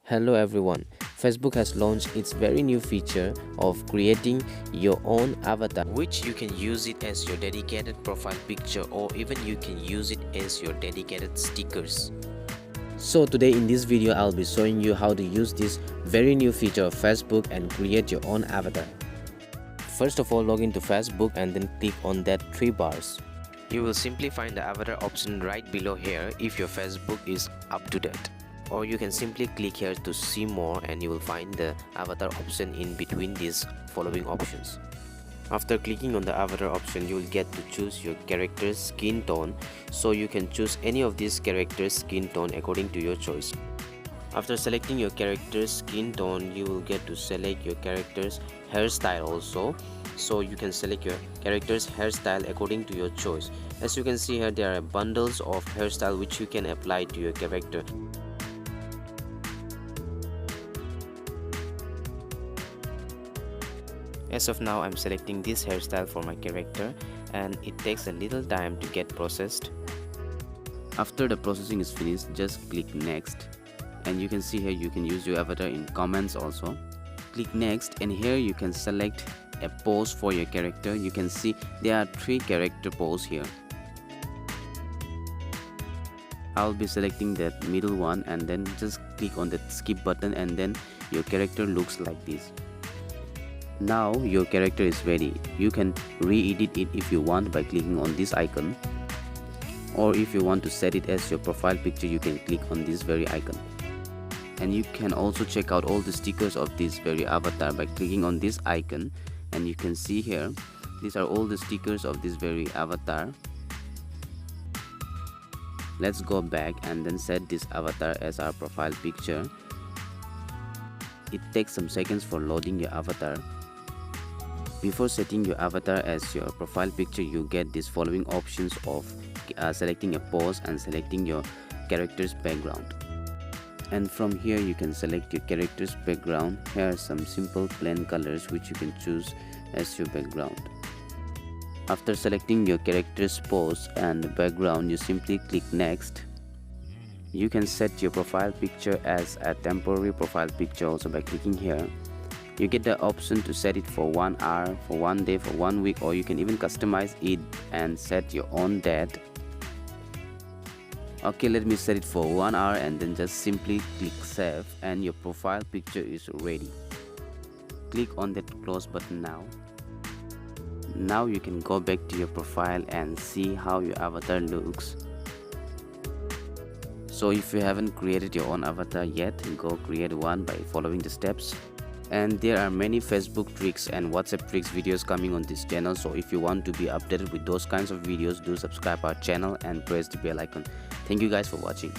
Hello everyone, Facebook has launched its very new feature of creating your own avatar, which you can use it as your dedicated profile picture, or even you can use it as your dedicated stickers. So today in this video I'll be showing you how to use this very new feature of Facebook and create your own avatar. First of all, log into Facebook and then click on that three bars. You will simply find the avatar option right below here if your Facebook is up to date. Or you can simply click here to see more and you will find the avatar option in between these following options. After clicking on the avatar option, you will get to choose your character's skin tone, so you can choose any of these characters' skin tone according to your choice. After selecting your character's skin tone, you will get to select your character's hairstyle also, so you can select your character's hairstyle according to your choice. As you can see here, there are bundles of hairstyle which you can apply to your character. As of now, I'm selecting this hairstyle for my character and it takes a little time to get processed. After the processing is finished, just click next, and you can see here you can use your avatar in comments also. Click next and here you can select a pose for your character. You can see there are 3 character pose here. I'll be selecting that middle one and then just click on that skip button, and then your character looks like this. Now your character is ready. You can re-edit it if you want by clicking on this icon, or if you want to set it as your profile picture, you can click on this very icon. And you can also check out all the stickers of this very avatar by clicking on this icon, and you can see here these are all the stickers of this very avatar. Let's go back and then set this avatar as our profile picture. It takes some seconds for loading your avatar. Before setting your avatar as your profile picture, you get these following options of selecting a pose and selecting your character's background. And from here you can select your character's background. Here are some simple plain colors which you can choose as your background. After selecting your character's pose and background, you simply click next. You can set your profile picture as a temporary profile picture also by clicking here. You get the option to set it for 1 hour, for 1 day, for 1 week, or you can even customize it and set your own date. Okay, let me set it for 1 hour and then just simply click save, and your profile picture is ready. Click on that close button now. Now you can go back to your profile and see how your avatar looks. So if you haven't created your own avatar yet, go create one by following the steps. And there are many Facebook tricks and WhatsApp tricks videos coming on this channel, so if you want to be updated with those kinds of videos, do subscribe our channel and press the bell icon. Thank you guys for watching.